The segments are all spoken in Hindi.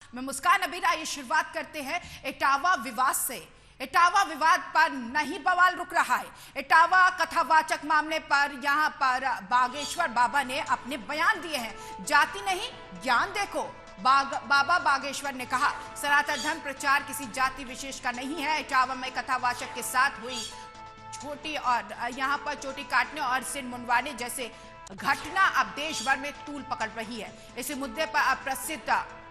मैं मुस्कान अबीर, आइए शुरुआत करते हैं इटावा विवाद से। इटावा विवाद पर नहीं बवाल रुक रहा है। इटावा कथावाचक मामले पर यहां पर बागेश्वर बाबा ने अपने बयान दिए हैं। जाति नहीं ज्ञान देखो, बाबा बागेश्वर ने कहा सनातन धर्म प्रचार किसी जाति विशेष का नहीं है। इटावा में कथावाचक के साथ हुई छोटी और यहां पर चोटी काटने और सिर मुंडवाने जैसे घटना अब देश भर में तूल पकड़ रही है। इसी मुद्दे पर प्रसिद्ध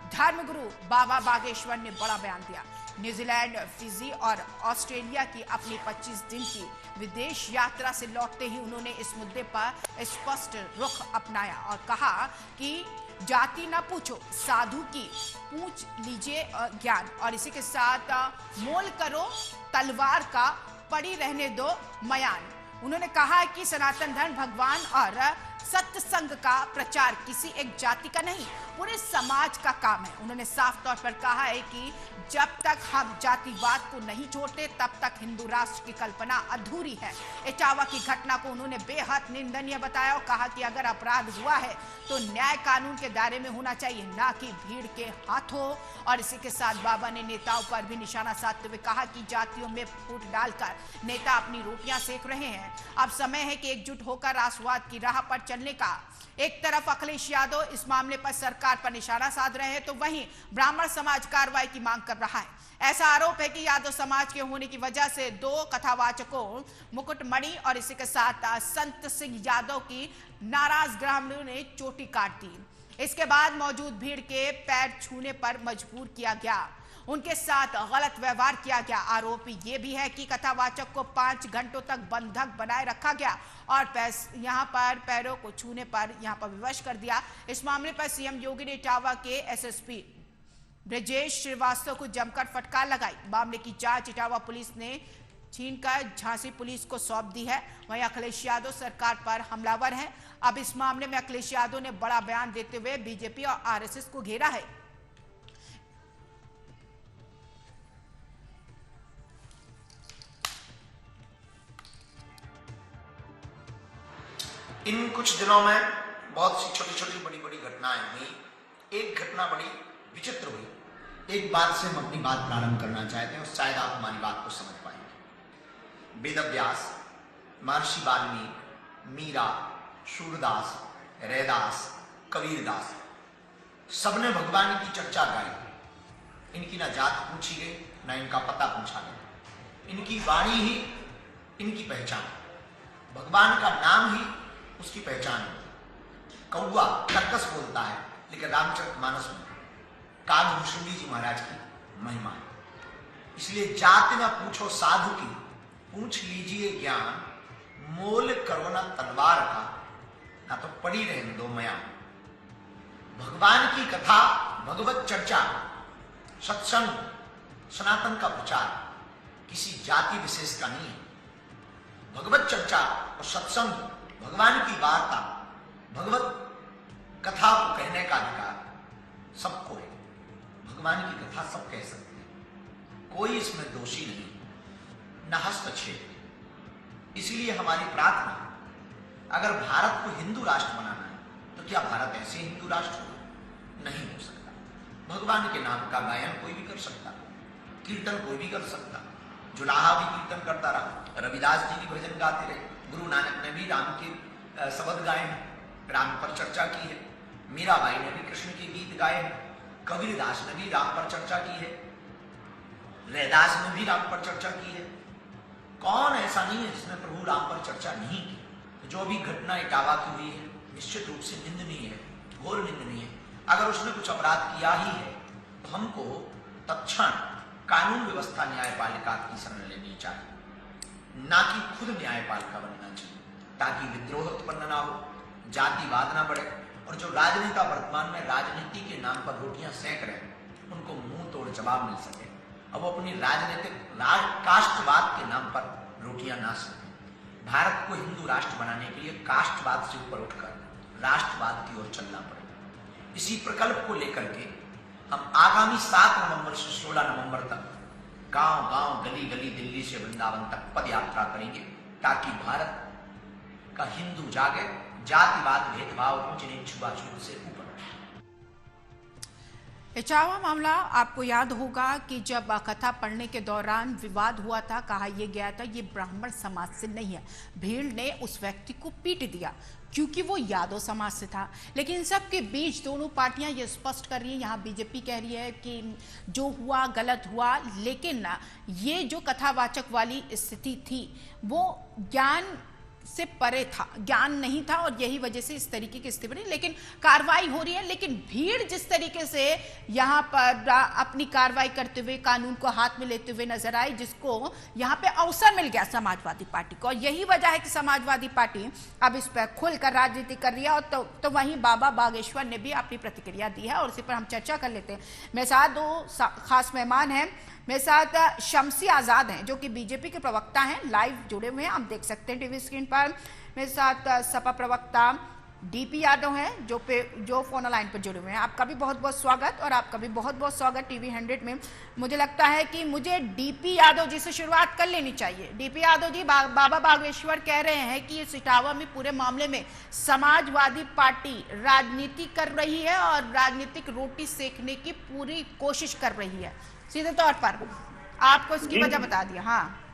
धर्मगुरु बाबा बागेश्वर ने बड़ा बयान दिया। न्यूजीलैंड, फिजी और ऑस्ट्रेलिया की अपनी 25 दिन की विदेश यात्रा से लौटते ही उन्होंने इस मुद्दे पर स्पष्ट रुख अपनाया और कहा कि जाति न पूछो, साधु की पूछ लीजिए ज्ञान, और इसी के साथ मोल करो तलवार का, पड़ी रहने दो मयान। उन्होंने कहा कि सनातन धर्म भगवान और सत्संग का प्रचार किसी एक जाति का नहीं, पूरे समाज का काम है। उन्होंने साफ तौर पर कहा है कि जब तक हम जातिवाद को नहीं छोड़ते तब तक हिंदू राष्ट्र की कल्पना अधूरी है। इटावा की घटना को उन्होंने बेहद निंदनीय बताया और कहा कि अगर अपराध हुआ है तो न्याय कानून के दायरे में होना चाहिए, ना कि भीड़ के हाथों। और इसी के साथ बाबा ने नेताओं पर भी निशाना साधते हुए कहा कि जातियों में फूट डालकर नेता अपनी रोटियां सेक रहे हैं। अब समय है कि एकजुट होकर राष्ट्रवाद की राह पर चलने का। एक तरफ अखिलेश यादव इस मामले पर सरकार पर निशाना साध रहे हैं तो वहीं ब्राह्मण समाज कार्रवाई की मांग कर रहा है। ऐसा आरोप है कि यादव समाज के होने की वजह से 2 कथावाचकों मुकुटमणि और इसी के साथ संत सिंह यादव की नाराज ग्रामीणों ने चोटी काट दी। इसके बाद मौजूद भीड़ के पैर छूने पर मजबूर किया गया, उनके साथ गलत व्यवहार किया गया। आरोप ये भी है कि कथावाचक को 5 घंटों तक बंधक बनाए रखा गया और यहां पर पैरों को छूने पर यहां पर विवश कर दिया। इस मामले पर सीएम योगी ने इटावा के एसएसपी ब्रजेश श्रीवास्तव को जमकर फटकार लगाई। मामले की जांच इटावा पुलिस ने छीनकर झांसी पुलिस को सौंप दी है। वहीं अखिलेश यादव सरकार पर हमलावर हैं। अब इस मामले में अखिलेश यादव ने बड़ा बयान देते हुए बीजेपी और आरएसएस को घेरा है। इन कुछ दिनों में बहुत सी छोटी छोटी बड़ी बड़ी घटनाएं हुई। एक घटना बड़ी विचित्र हुई। एक बात से हम अपनी बात प्रारंभ करना चाहते हैं और शायद आप हमारी बात को समझ पाएंगे। वेदव्यास, महर्षि वाल्मीकि, मीरा, सूरदास, रैदास, कबीरदास, सबने भगवान की चर्चा गाई। इनकी ना जात पूछी गई, ना इनका पता पूछा गया। इनकी वाणी ही इनकी पहचान, भगवान का नाम ही उसकी पहचान है। कौवा कर्कश बोलता है, लेकिन रामचरितमानस में कागभूषणी जी महाराज की महिमा है। इसलिए जाति न पूछो साधु की, पूछ लीजिए ज्ञान, मोल करो न तलवार का, ना तो पड़ी रहने दो मयान। भगवान की कथा, भगवत चर्चा, सत्संग, सनातन का प्रचार किसी जाति विशेष का नहीं है। भगवत चर्चा और सत्संग, भगवान की वार्ता, भगवत कथा को कहने का अधिकार सबको है। भगवान की कथा सब कह सकते हैं, कोई इसमें दोषी नहीं, न हस्तक्षेप। इसीलिए हमारी प्रार्थना, अगर भारत को हिंदू राष्ट्र बनाना है तो क्या भारत ऐसे हिंदू राष्ट्र होगा? नहीं हो सकता। भगवान के नाम का गायन कोई भी कर सकता, कीर्तन कोई भी कर सकता। जुलाहा भी कीर्तन करता रहा, रविदास जी भी भजन गाते रहे, गुरु नानक ने भी राम के शब्द गाए हैं, राम पर चर्चा की है, मीराबाई ने भी कृष्ण के गीत गाए हैं, कबीरदास ने भी राम पर चर्चा की है, रैदास ने भी राम पर चर्चा की है। कौन ऐसा नहीं है जिसने प्रभु राम पर चर्चा नहीं की? तो जो भी घटना इटावा की हुई है निश्चित रूप से निंदनीय है, घोर निंदनीय है। अगर उसने कुछ अपराध किया ही है तो हमको तत्क्षण कानून व्यवस्था न्यायपालिका की शरण लेनी चाहिए, ना कि खुद न्यायपालिका बनना चाहिए, ताकि विद्रोह उत्पन्न ना हो, जातिवाद ना बढ़े और जो राजनेता वर्तमान में राजनीति के नाम पर रोटियां सेक रहे हैं उनको मुंह तोड़ जवाब मिल सके। अब वो अपनी राजनीतिक कास्टवाद के नाम पर रोटियां ना सेकें। भारत को हिंदू राष्ट्र बनाने के लिए कास्टवाद से ऊपर उठकर राष्ट्रवाद की ओर चलना पड़ेगा। इसी प्रकल्प को लेकर के हम आगामी 7 नवंबर से 16 नवंबर तक गांव गांव, गली गली, दिल्ली से वृंदावन तक पद यात्रा करेंगे, ताकि भारत का हिंदू जागे, जातिवाद, भेदभाव, ऊंच नीच, छुआछूत से ऊपर। इटावा मामला आपको याद होगा कि जब कथा पढ़ने के दौरान विवाद हुआ था, कहा यह गया था ये ब्राह्मण समाज से नहीं है। भीड़ ने उस व्यक्ति को पीट दिया क्योंकि वो यादव समाज से था। लेकिन इन सब के बीच दोनों पार्टियां ये स्पष्ट कर रही हैं, यहाँ बीजेपी कह रही है कि जो हुआ गलत हुआ, लेकिन ये जो कथावाचक वाली स्थिति थी वो ज्ञान से परे था, ज्ञान नहीं था और यही वजह से इस तरीके की स्थिति बनी। लेकिन कार्रवाई हो रही है, लेकिन भीड़ जिस तरीके से यहाँ पर अपनी कार्रवाई करते हुए कानून को हाथ में लेते हुए नजर आई, जिसको यहाँ पे अवसर मिल गया समाजवादी पार्टी को, और यही वजह है कि समाजवादी पार्टी अब इस पर खुलकर राजनीति कर रही है। और तो वहीं बाबा बागेश्वर ने भी अपनी प्रतिक्रिया दी है और इसी पर हम चर्चा कर लेते हैं। मेरे साथ दो खास मेहमान हैं। मेरे साथ शम्सी आज़ाद हैं जो कि बीजेपी के प्रवक्ता हैं, लाइव जुड़े हुए हैं, आप देख सकते हैं टीवी स्क्रीन पर। मेरे साथ सपा प्रवक्ता डीपी यादव हैं जो फोन लाइन पर जुड़े हुए हैं। आपका भी बहुत बहुत स्वागत और आपका भी बहुत बहुत स्वागत टीवी 100 में। मुझे लगता है कि मुझे डीपी यादव जी से शुरुआत कर लेनी चाहिए। डीपी यादव जी, बाबा बागेश्वर कह रहे हैं कि इस इटावा में पूरे मामले में समाजवादी पार्टी राजनीति कर रही है और राजनीतिक रोटी सेकने की पूरी कोशिश कर रही है। सीधे तौर पर आपको इसकी वजह बता दिया। हाँ,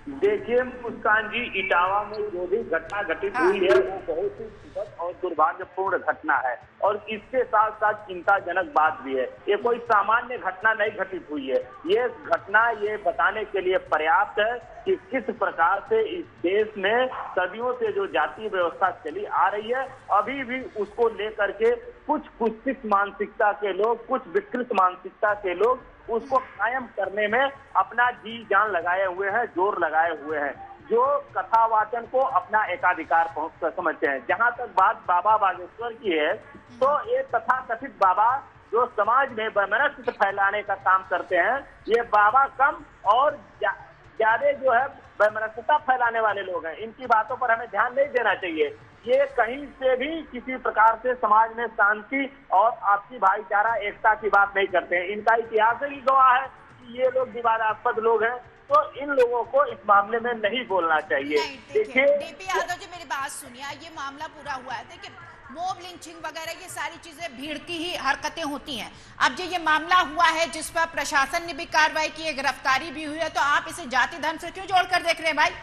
देखिए मुस्कान जी, इटावा में जो भी घटना घटित हुई है वो बहुत ही दुखद और दुर्भाग्यपूर्ण घटना है और इसके साथ साथ चिंताजनक बात भी है। ये कोई सामान्य घटना नहीं घटित हुई है। ये घटना ये बताने के लिए पर्याप्त है कि किस प्रकार से इस देश में सदियों से जो जातीय व्यवस्था चली आ रही है, अभी भी उसको लेकर के कुछ कुत्सित मानसिकता के लोग, कुछ विकृत मानसिकता के लोग उसको कायम करने में अपना जी जान लगाए हुए हैं, जोर लगाए हुए हैं, जो कथावाचन को अपना एकाधिकार समझते हैं। जहां तक बात बाबा बागेश्वर की है, तो ये तथाकथित बाबा जो समाज में वैमनस्य फैलाने का काम करते हैं, ये बाबा कम और ज्यादा जो है वैमनस्यता फैलाने वाले लोग हैं। इनकी बातों पर हमें ध्यान नहीं देना चाहिए। ये कहीं से भी किसी प्रकार से समाज में शांति और आपसी भाईचारा एकता की बात नहीं करते हैं। इनका इतिहास ही गवाह है कि ये लोग विवादास्पद लोग हैं, तो इन लोगों को इस मामले में नहीं बोलना चाहिए। देखिए डीपी यादव जी, मेरी बात सुनिए। ये मामला पूरा हुआ है, देखिए मॉब लिंचिंग वगैरह ये सारी चीजें भीड़ की ही हरकतें होती हैं। अब जो ये मामला हुआ है जिस पर प्रशासन ने भी कार्रवाई की है, गिरफ्तारी भी हुई है, तो आप इसे जाति धर्म से क्यों जोड़कर देख रहे हैं भाई?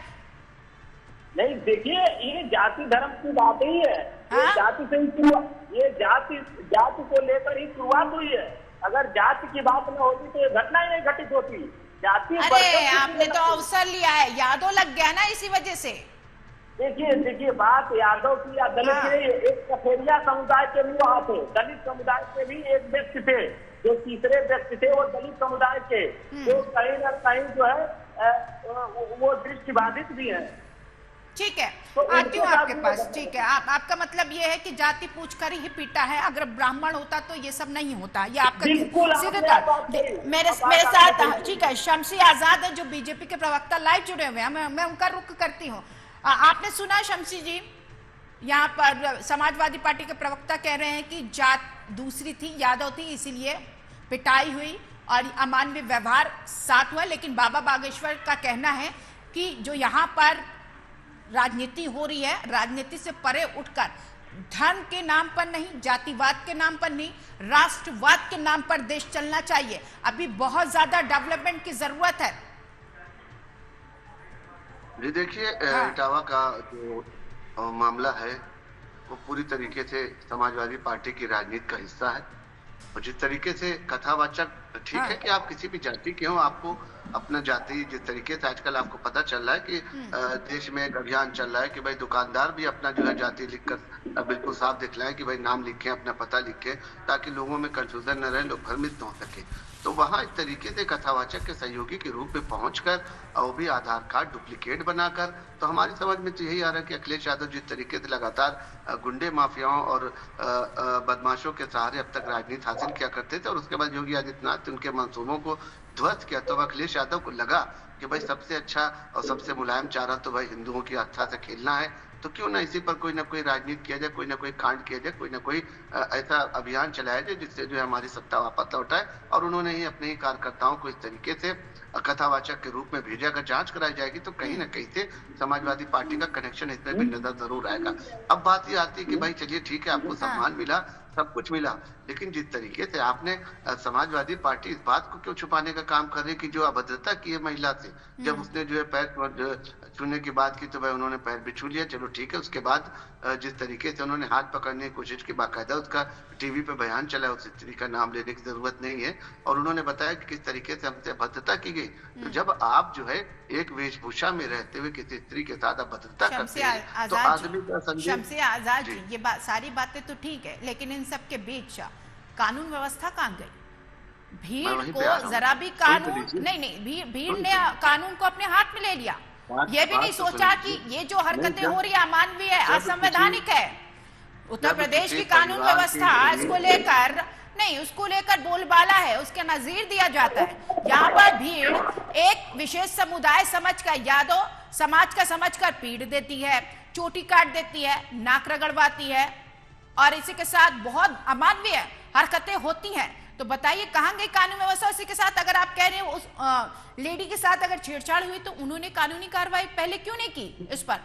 नहीं, देखिए ये जाति धर्म की बात ही है। ये जाति से ही ये जाति को लेकर ही शुरुआत हुई है। अगर जाति की बात न होती तो ये घटना ही नहीं घटित होती। जाति आपने तो अवसर लिया है, यादव लग गया ना इसी वजह से। देखिए बात यादव की या दलित की नहीं, एक कथेरिया समुदाय के भी वहां थे, दलित समुदाय के भी एक व्यक्ति थे, जो तीसरे व्यक्ति थे वो दलित समुदाय के, जो कहीं न कहीं जो है वो दृष्टिबाधित भी है। ठीक है, आती हूँ आपके पास। ठीक है, आपका मतलब ये है कि जाति पूछकर ही पीटा है, अगर ब्राह्मण होता तो ये सब नहीं होता, ये आपका सीधे तौर। मेरे साथ ठीक है शम्सी आजाद है जो बीजेपी के प्रवक्ता लाइव जुड़े हुए हैं, मैं उनका रुख करती हूँ। आपने सुना शम्सी जी, यहाँ पर समाजवादी पार्टी के प्रवक्ता कह रहे हैं कि जात दूसरी थी, यादव थी, इसीलिए पिटाई हुई और अमानवीय व्यवहार साथ हुआ। लेकिन बाबा बागेश्वर का कहना है कि जो यहाँ पर राजनीति हो रही है, राजनीति से परे उठकर धर्म के नाम पर नहीं, जातिवाद के नाम पर नहीं, राष्ट्रवाद के नाम पर देश चलना चाहिए। अभी बहुत ज्यादा डेवलपमेंट की जरूरत है। जी देखिए, इटावा का जो मामला है वो पूरी तरीके से समाजवादी पार्टी की राजनीति का हिस्सा है। और जिस तरीके से कथावाचक, ठीक है कि आप किसी भी जाति के हो, आपको अपना जाति, जिस तरीके से आजकल आपको पता चल रहा है कि देश में एक अभियान चल रहा है कि भाई दुकानदार भी अपना जो है जाति लिखकर बिल्कुल साफ दिखलाएं कि भाई नाम लिखें, अपना पता लिखें, ताकि लोगों में कंफ्यूजन न रहे, लोग भ्रमित न हो सके। तो वहाँ इस तरीके से कथावाचक के सहयोगी के रूप में पहुंचकर और वो भी आधार कार्ड डुप्लीकेट बनाकर, तो हमारी समझ में तो यही आ रहा है कि अखिलेश यादव जिस तरीके से लगातार गुंडे माफियाओं और बदमाशों के सहारे अब तक राजनीति हासिल किया करते थे और उसके बाद योगी आदित्यनाथ उनके मंसूबों को ध्वस्त किया, तो अखिलेश यादव को लगा कि भाई सबसे अच्छा और सबसे मुलायम चारा तो भाई हिंदुओं की आस्था से खेलना है, तो क्यों ना इसी पर कोई ना कोई राजनीति किया जाए, कोई ना कोई कांड किया जाए, कोई ना कोई ऐसा अभियान चलाया जाए जिससे जो है हमारी सत्ता वापस लौटाए। और उन्होंने ही अपने ही कार्यकर्ताओं को इस तरीके से कथावाचक के रूप में भेजा। अगर जांच कराई जाएगी तो कहीं ना कहीं से समाजवादी पार्टी का कनेक्शन इसमें भी नजर जरूर आएगा। अब बात ये आती है कि भाई चलिए ठीक है, आपको सम्मान मिला, सब कुछ मिला, लेकिन जिस तरीके से आपने समाजवादी पार्टी इस बात को क्यों छुपाने का काम कर रही है कि जो अभद्रता की है महिला से, जब उसने जो है पैर छूने की बात की तो भाई उन्होंने पैर भी छू लिया, चलो ठीक है। उसके बाद जिस तरीके से उन्होंने हाथ पकड़ने की कोशिश की, बाकायदा उसका टीवी पे बयान चला, उस स्त्री का नाम लेने की जरूरत नहीं है, और उन्होंने बताया कि किस तरीके से हमसे अभद्रता की गई। तो जब आप जो है एक वेशभूषा में रहते हुए किसी स्त्री के साथ अभद्रता करते हैं तो आदमी का संदेश। शमसे आजाद जी, ये सारी बातें तो ठीक है, लेकिन इन सब के बीच कानून व्यवस्था कहाँ गई? भीड़ को जरा भी कानून नहीं, भीड़ ने कानून को अपने हाथ में ले लिया। ये भी नहीं सोचा कि ये जो हरकतें हो रही है अमानवीय है, असंवैधानिक है। उत्तर प्रदेश की कानून व्यवस्था इसको लेकर नहीं, उसको लेकर बोलबाला है, उसके नजीर दिया जाता है। यहाँ पर भीड़ एक विशेष समुदाय समझकर, यादव समाज का समझकर पीड़ देती है, चोटी काट देती है, नाक रगड़वाती है, और इसी के साथ बहुत अमानवीय हरकतें होती हैं। तो बताइए कहां गई कानून व्यवस्था? इसी के साथ अगर आप कह रहे हो उस लेडी के साथ अगर छेड़छाड़ हुई तो उन्होंने कानूनी कार्रवाई पहले क्यों नहीं की इस पर?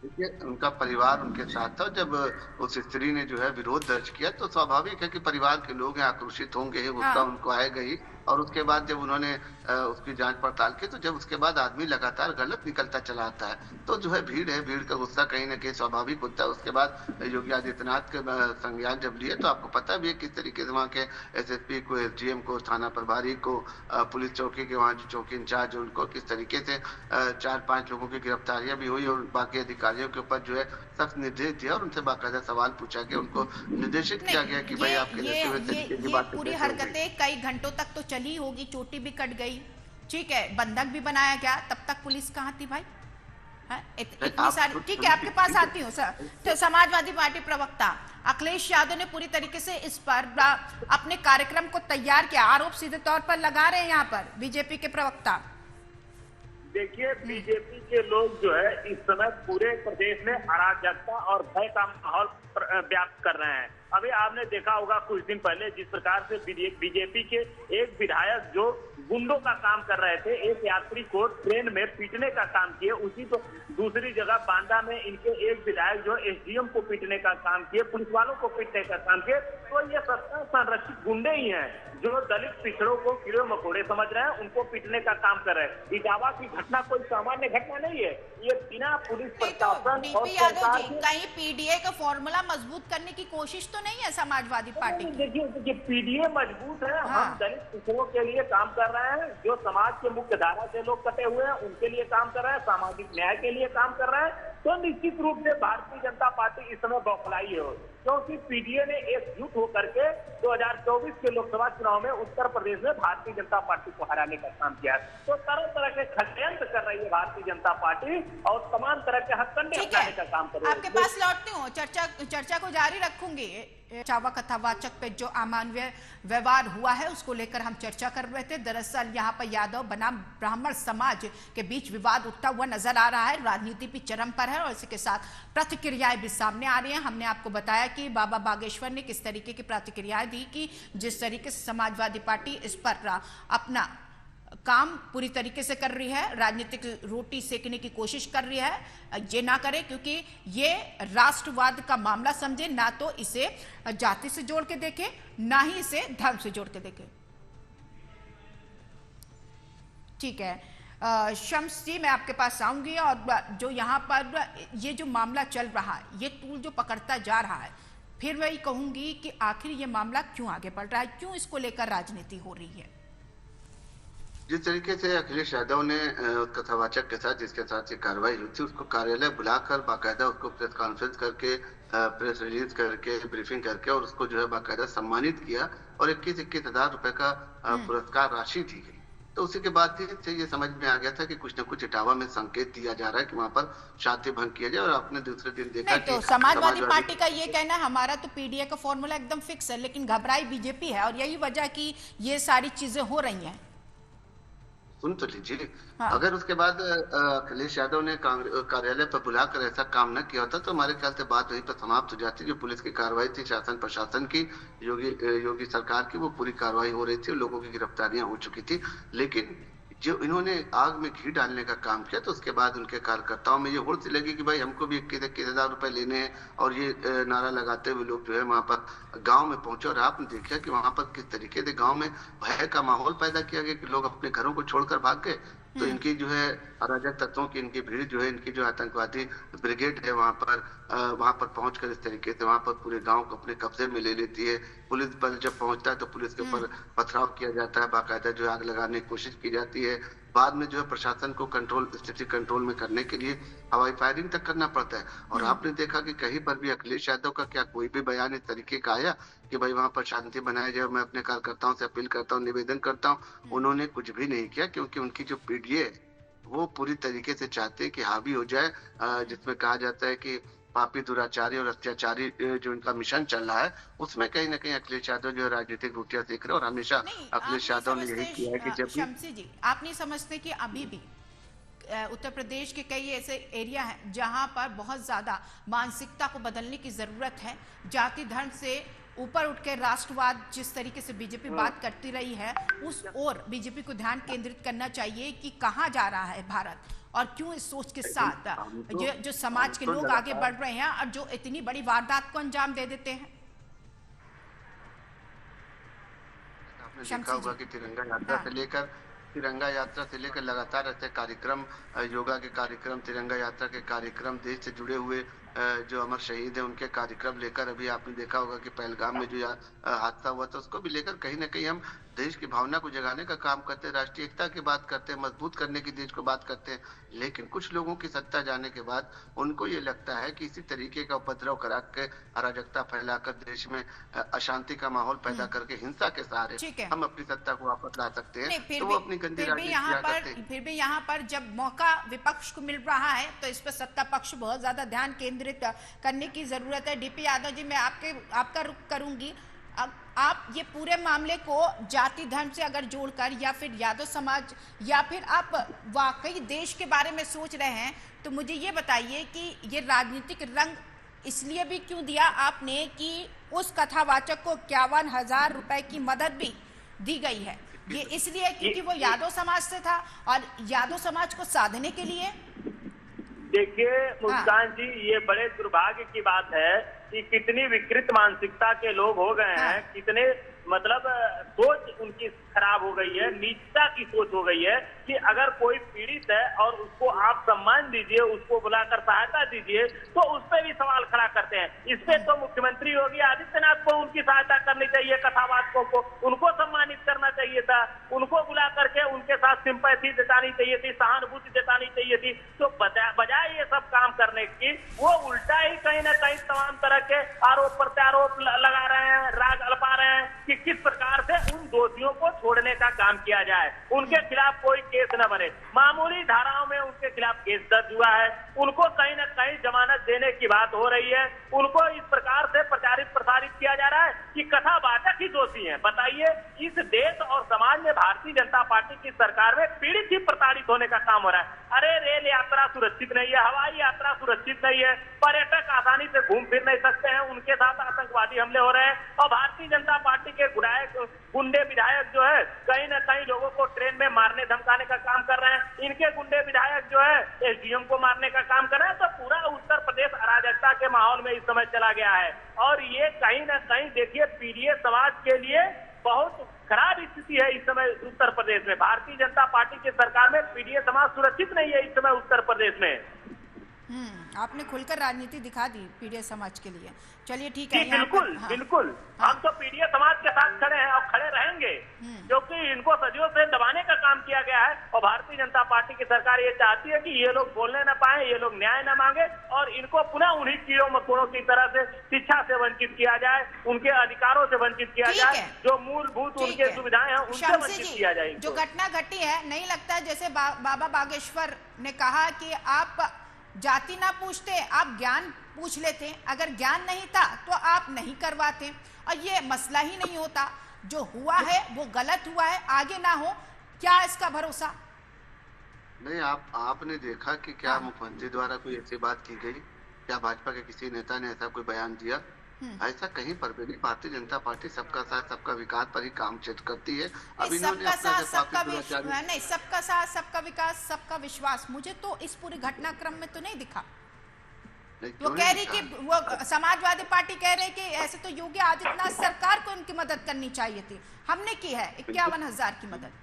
देखिए, उनका परिवार उनके साथ था। जब उस स्त्री ने जो है विरोध दर्ज किया तो स्वाभाविक है कि परिवार के लोग हैं आक्रोशित होंगे, गुस्सा उनको आएगा ही। और उसके बाद जब उन्होंने उसकी जांच पड़ताल की तो जब उसके बाद आदमी लगातार गलत निकलता चला आता है तो जो है भीड़ का गुस्सा कहीं ना कहीं स्वाभाविक होता है। उसके बाद योगी आदित्यनाथ के संज्ञान जब लिए तो आपको पता भी है किस तरीके से वहाँ के एसएसपी को, एसडीएम को, थाना प्रभारी को, पुलिस चौकी के वहाँ जो चौकी इंचार्ज उनको किस तरीके से 4-5 लोगों की गिरफ्तारियां भी हुई और बाकी अधिकारियों के ऊपर जो है सख्त निर्देश दिया और उनसे बाकायदा सवाल पूछा गया, उनको निर्देशित किया गया कि भाई आपके पूरी हरकतें कई घंटों तक तो चली होगी, चोटी भी कट गई, ठीक है, बंधक भी बनाया गया, तब तक पुलिस कहाँ थी भाई? इतनी सारी, ठीक है, आपके पास आती हूँ सर। तो समाजवादी पार्टी प्रवक्ता अखिलेश यादव ने पूरी तरीके से इस पर अपने कार्यक्रम को तैयार किया, आरोप सीधे तौर पर लगा रहे हैं यहाँ पर बीजेपी के प्रवक्ता। देखिए, बीजेपी के लोग जो है इस समय पूरे प्रदेश में अराजकता और भय का माहौल व्याप्त कर रहे हैं। अभी आपने देखा होगा कुछ दिन पहले जिस प्रकार से बीजेपी के एक विधायक जो गुंडों का काम कर रहे थे, एक यात्री को ट्रेन में पीटने का काम किए, उसी तो दूसरी जगह बांदा में इनके एक विधायक जो एसडीएम को पीटने का काम किए, पुलिस वालों को पीटने का काम किए। तो ये सत्ता संरक्षित गुंडे ही हैं जो दलित पिछड़ों को कीड़े मकोड़े समझ रहे हैं, उनको पीटने का काम कर रहे हैं। इटावा की घटना कोई सामान्य घटना नहीं है, ये बिना पुलिस प्रशासन और सरकार के कहीं पीडीए का फॉर्मूला मजबूत करने की कोशिश तो नहीं है समाजवादी पार्टी की? देखिए पीडीए मजबूत है। हम दलित पिछड़ों के लिए काम कर रहे हैं, जो समाज के मुख्य धारा से लोग कटे हुए हैं उनके लिए काम कर रहे हैं, सामाजिक न्याय के लिए काम कर रहे हैं। तो निश्चित रूप से भारतीय जनता पार्टी इस समय बौखलाई है, क्योंकि पीडीए ने एकजुट होकर के 2024 के लोकसभा चुनाव में उत्तर प्रदेश में भारतीय जनता पार्टी को हराने का काम किया है। तो तरह तरह के षड्यंत्र कर रही है भारतीय जनता पार्टी और तमाम तरह के हथकंडे अपनाने का काम कर रही है। आपके पास लौटती हूँ, चर्चा को जारी रखूंगी। इटावा कथावाचक पे जो अमानवीय व्यवहार हुआ है उसको लेकर हम चर्चा कर रहे थे। दरअसल यहाँ पर यादव बनाम ब्राह्मण समाज के बीच विवाद उठता हुआ नजर आ रहा है, राजनीति भी चरम पर है और इसी के साथ प्रतिक्रियाएं भी सामने आ रही हैं। हमने आपको बताया कि बाबा बागेश्वर ने किस तरीके की प्रतिक्रियाएं दी कि जिस तरीके से समाजवादी पार्टी इस पर अपना काम पूरी तरीके से कर रही है, राजनीतिक रोटी सेकने की कोशिश कर रही है। ये ना करे क्योंकि ये राष्ट्रवाद का मामला समझे, ना तो इसे जाति से जोड़ के देखे, ना ही इसे धर्म से जोड़ के देखे। ठीक है शम्स जी, मैं आपके पास आऊंगी और जो यहाँ पर ये जो मामला चल रहा है, ये तूल जो पकड़ता जा रहा है, फिर वही कहूंगी कि आखिर ये मामला क्यों आगे बढ़ रहा है, क्यों इसको लेकर राजनीति हो रही है? जिस तरीके से अखिलेश यादव ने कथावाचक के साथ जिसके साथ ये कार्रवाई हुई थी उसको कार्यालय बुलाकर बाकायदा उसको प्रेस कॉन्फ्रेंस करके, प्रेस रिलीज करके, ब्रीफिंग करके और उसको जो है बाकायदा सम्मानित किया और 21-21 हजार रुपए का पुरस्कार राशि दी गई। तो उसी के बाद से ये समझ में आ गया था कि कुछ न कुछ इटावा में संकेत दिया जा रहा है कि वहाँ पर शांति भंग किया जाए। और आपने दूसरे दिन देखा तो समाजवादी पार्टी का ये कहना है हमारा तो पीडीए का फॉर्मूला एकदम फिक्स है, लेकिन घबराई बीजेपी है और यही वजह की ये सारी चीजें हो रही हैं। सुन तो लीजिए, अगर उसके बाद अखिलेश यादव ने कार्यालय पर बुलाकर ऐसा काम न किया होता तो हमारे ख्याल से बात वहीं पर समाप्त हो जाती। जो पुलिस की कार्रवाई थी, शासन प्रशासन की, योगी सरकार की, वो पूरी कार्रवाई हो रही थी, लोगों की गिरफ्तारियां हो चुकी थी। लेकिन जो इन्होंने आग में घी डालने का काम किया, तो उसके बाद उनके कार्यकर्ताओं में ये होड़ सी लगी कि भाई हमको भी 21,000 रुपए लेने हैं, और ये नारा लगाते हुए लोग जो है वहां पर गांव में पहुंचे। और आपने देखा कि वहां पर किस तरीके से गांव में भय का माहौल पैदा किया गया कि लोग अपने घरों को छोड़कर भाग गए। तो इनकी जो है अराजक तत्वों की इनकी भीड़ जो है, इनकी जो आतंकवादी ब्रिगेड है वहां पर पहुंचकर इस तरीके से वहां पर पूरे गांव को अपने कब्जे में ले लेती है। पुलिस बल जब पहुंचता है तो पुलिस के ऊपर पथराव किया जाता है, बाकायदा जो है आग लगाने की कोशिश की जाती है। बाद में जो है प्रशासन को स्थिति कंट्रोल में करने के लिए हवाई फायरिंग तक करना पड़ता है। और आपने देखा कि कहीं पर भी अखिलेश यादव का क्या कोई भी बयान इस तरीके का आया कि भाई वहां पर शांति बनाए जाए, मैं अपने कार्यकर्ताओं से अपील करता हूँ, निवेदन करता हूँ। उन्होंने कुछ भी नहीं किया, क्योंकि उनकी जो पीडीए है वो पूरी तरीके से चाहते हैं कि हावी हो जाए, जिसमें कहा जाता है कि पापी दुराचारी और अत्याचारी जो इनका मिशन चल रहा है, उसमें कहीं ना कहीं अखिलेश यादव जो है राजनीतिक रोटियां सेक रहे हैं। और हमेशा अखिलेश यादव ने यही किया है कि जब शमसी जी, आप नहीं समझते कि अभी भी उत्तर प्रदेश के कई ऐसे एरिया हैं जहां पर बहुत ज्यादा मानसिकता को बदलने की जरूरत है। जाति धर्म से ऊपर उठ के राष्ट्रवाद जिस तरीके से बीजेपी बात करती रही है, उस ओर बीजेपी को ध्यान केंद्रित करना चाहिए कि कहां जा रहा है भारत, और क्यों इस सोच के साथ जो समाज के लोग आगे बढ़ रहे हैं और जो इतनी बड़ी वारदात को अंजाम दे देते हैं। आपने देखा होगा कि तिरंगा यात्रा से लेकर लगातार ऐसे कार्यक्रम, योगा के कार्यक्रम, तिरंगा यात्रा के कार्यक्रम, देश से जुड़े हुए जो अमर शहीद है उनके कार्यक्रम लेकर, अभी आपने देखा होगा कि पहलगाम में जो हादसा हुआ था उसको भी लेकर कहीं ना कहीं हम देश की भावना को जगाने का काम करते हैं, राष्ट्रीय एकता की बात करते हैं, मजबूत करने की देश को बात करते हैं। लेकिन कुछ लोगों की सत्ता जाने के बाद उनको ये लगता है कि इसी तरीके का उपद्रव करा के, अराजकता फैलाकर देश में अशांति का माहौल पैदा करके हिंसा के सहारे हम अपनी सत्ता को वापस ला सकते हैं। तो वो अपनी गंदी राजनीति किया करते हैं। फिर भी यहाँ पर जब मौका विपक्ष को मिल रहा है तो इस पर सत्ता पक्ष बहुत ज्यादा ध्यान केंद्रित करने की जरूरत है। डीपी यादव जी, मैं आपका रुख करूंगी। आप ये पूरे मामले को जाति धर्म से अगर जोड़कर, या फिर यादव समाज, या फिर आप वाकई देश के बारे में सोच रहे हैं, तो मुझे ये बताइए कि ये राजनीतिक रंग इसलिए भी क्यों दिया आपने कि उस कथावाचक को 51,000 रुपए की मदद भी दी गई है? ये इसलिए क्योंकि वो यादव समाज से था और यादव समाज को साधने के लिए? देखिए मुस्कान जी, ये बड़े दुर्भाग्य की बात है कि कितनी विकृत मानसिकता के लोग हो गए हैं, कितने मतलब सोच उनकी खराब हो गई है, नीचता की सोच हो गई है कि अगर कोई पीड़ित है और उसको आप सम्मान दीजिए, उसको बुलाकर सहायता दीजिए, तो उस पर भी सवाल खड़ा करते हैं। इस पे तो मुख्यमंत्री योगी आदित्यनाथ को उनकी सहायता करनी चाहिए, कथावाचकों को उनको सम्मानित करना चाहिए था, उनको बुला करके उनके साथ सिंपैथी जतानी चाहिए थी, सहानुभूति जतानी चाहिए थी। तो बजाय ये सब काम करने की, वो उल्टा ही कहीं ना कहीं तमाम तरह के आरोप प्रत्यारोप लगा रहे हैं, राग अल्पा रहे हैं कि किस प्रकार से उन दोषियों को छोड़ने का काम किया जाए, उनके खिलाफ कोई केस न बने। मामूली धाराओं में उनके खिलाफ केस दर्ज हुआ है, उनको कहीं न कहीं जमानत देने की बात हो रही है, उनको इस प्रकार से प्रचारित प्रसारित किया जा रहा है कि कथावाचक ही दोषी हैं। बताइए, इस देश और समाज में भारतीय जनता पार्टी की सरकार में पीड़ित ही प्रताड़ित होने का काम हो रहा है। अरे रेल यात्रा सुरक्षित नहीं है, हवाई यात्रा सुरक्षित नहीं है, पर्यटक आसानी से घूम फिर नहीं सकते हैं, उनके साथ आतंकवादी हमले हो रहे हैं, और भारतीय जनता पार्टी के गुंडे विधायक जो है कहीं न कहीं लोगों को ट्रेन में मारने धमकाने का काम कर रहे हैं। इनके गुंडे विधायक जो है एसडीएम को मारने का काम कर रहे हैं। तो पूरा उत्तर प्रदेश अराजकता के माहौल में इस समय चला गया है, और ये कहीं न कहीं देखिए पीड़ित समाज के लिए बहुत खराब स्थिति है इस समय उत्तर प्रदेश में। भारतीय जनता पार्टी की सरकार में पीड़ित समाज सुरक्षित नहीं है इस समय उत्तर प्रदेश में। आपने खुलकर राजनीति दिखा दी पीड़ित समाज के लिए। चलिए ठीक है, बिल्कुल बिल्कुल, हम तो पीड़ित समाज के साथ खड़े हैं और खड़े रहेंगे, क्योंकि इनको सदियों से दबाने का काम किया गया है। और भारतीय जनता पार्टी की सरकार ये चाहती है कि ये लोग बोलने न पाए, ये लोग न्याय न मांगे, और इनको पुनः उन्हीं कीड़ों मकोड़ों की तरह से शिक्षा से वंचित किया जाए, उनके अधिकारों से वंचित किया जाए, जो मूलभूत उनके सुविधाएं हैं उनसे वंचित किया जाए। जो घटना घटी है, नहीं लगता है जैसे बाबा बागेश्वर ने कहा कि आप जाति ना पूछते, आप ज्ञान पूछ लेते, अगर ज्ञान नहीं था तो आप नहीं करवाते, और ये मसला ही नहीं होता। जो हुआ है वो गलत हुआ है, आगे ना हो, क्या इसका भरोसा? नहीं, आपने देखा कि क्या मुख्यमंत्री द्वारा कोई ऐसी बात की गई? क्या भाजपा के किसी नेता ने ऐसा कोई बयान दिया? ऐसा कहीं पर भी नहीं। भारतीय जनता पार्टी सबका साथ सबका विकास पर ही काम करती है। अब नहीं, इन्होंने सबका अपना साथ जब सबका पापी दुराचारी नहीं, सबका साथ सबका विकास सबका विश्वास मुझे तो इस पूरे घटनाक्रम में तो नहीं दिखा। नहीं, वो क्यों कह नहीं रही कि दिखा? वो समाजवादी पार्टी कह रही कि ऐसे तो योगी आदित्यनाथ सरकार को उनकी मदद करनी चाहिए थी, हमने की है 51,000 की मदद।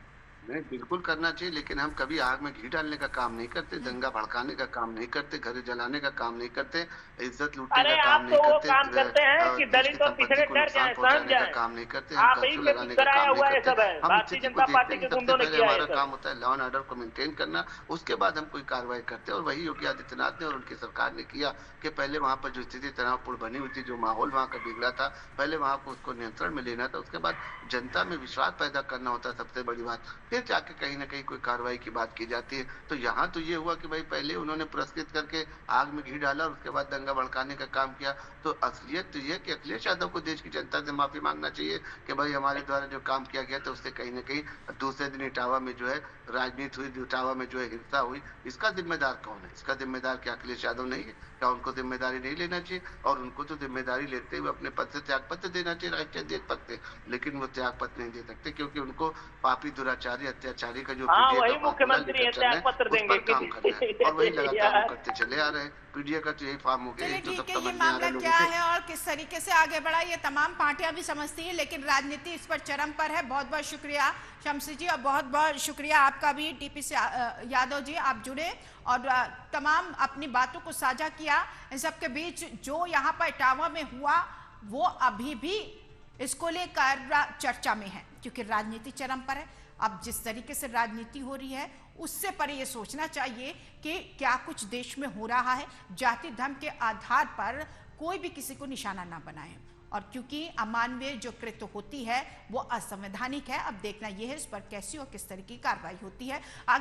नहीं, बिल्कुल करना चाहिए, लेकिन हम कभी आग में घी डालने का काम नहीं करते, दंगा भड़काने का काम नहीं करते, घर जलाने का काम नहीं करते, इज्जत लूटने अरे का काम आप नहीं तो वो करते, काम करते हैं कि देश की दलित और संपत्ति पिछड़े को डर नुकसान जाएं, पहुंचाने समझ का जाएं। काम नहीं करते, हम आप ही कर्फ्यू पे लगाने का कराया काम हुआ नहीं है सब करते। है, हम भारतीय स्थिति जनता को पार्टी देखते के हैं, सबसे गुंडों ने पहले किया है हमारा सब। काम होता है लॉ एंड ऑर्डर को मेंटेन करना, उसके बाद हम कोई कार्रवाई करते हैं। और वही योगी आदित्यनाथ ने और उनकी सरकार ने किया कि पहले वहां पर जो स्थिति तनावपूर्ण बनी हुई थी, जो माहौल वहां का बिगड़ा था, पहले वहां को उसको नियंत्रण में लेना था, उसके बाद जनता में विश्वास पैदा करना होता है सबसे बड़ी बात, फिर जाके कहीं ना कहीं कोई कार्रवाई की बात की जाती है। तो यहाँ तो ये हुआ कि भाई पहले उन्होंने पुरस्कृत करके आग में घी डाला और उसके बाद दंगा भड़काने का काम किया। तो असलियत तो ये कि अखिलेश यादव को देश की जनता से माफी मांगना चाहिए कि भाई हमारे द्वारा जो काम किया गया था उससे कहीं ना कहीं दूसरे दिन इटावा में जो है राजनीति हुई, इटावा में जो है हिंसा हुई, इसका जिम्मेदार कौन है? इसका जिम्मेदार क्या अखिलेश यादव नहीं है? क्या उनको जिम्मेदारी नहीं लेना चाहिए? और उनको तो जिम्मेदारी लेते हुए अपने पद से त्यागपत्र देना चाहिए राष्ट्रीय अध्यक्ष पद से, लेकिन वो त्यागपत्र नहीं दे सकते क्योंकि उनको पापी दुराचारी अत्याचारी का जो हाँ, पीडीए वही का फॉर्मूला मुख्यमंत्री लेकर चल रहे हैं, त्यागपत्र उस पर देंगे काम कर रहे हैं और वही लगातार वो करते चले आ रहे हैं। पीडीए का तो यही फॉर्म हो गया, चलिए ये तो ठीक सब है, ये समझ में आ रहा मामला है लोगों क्या को। है और किस तरीके से आगे बढ़ा ये तमाम पार्टियां भी समझती हैं, लेकिन राजनीति इस पर चरम पर है। बहुत बहुत शुक्रिया शमसी जी और बहुत बहुत शुक्रिया आपका भी टीपी से यादव जी, आप जुड़े और तमाम अपनी बातों को साझा किया। इन सब के बीच जो यहाँ पर इटावा में हुआ वो अभी भी इसको लेकर चर्चा में है क्योंकि राजनीति चरम पर है। अब जिस तरीके से राजनीति हो रही है उससे पर यह सोचना चाहिए कि क्या कुछ देश में हो रहा है, जाति धर्म के आधार पर कोई भी किसी को निशाना ना बनाए। और क्योंकि अमानवीय जो कृत्य होती है वो असंवैधानिक है। अब देखना यह है इस पर कैसी और किस तरह की कार्रवाई होती है।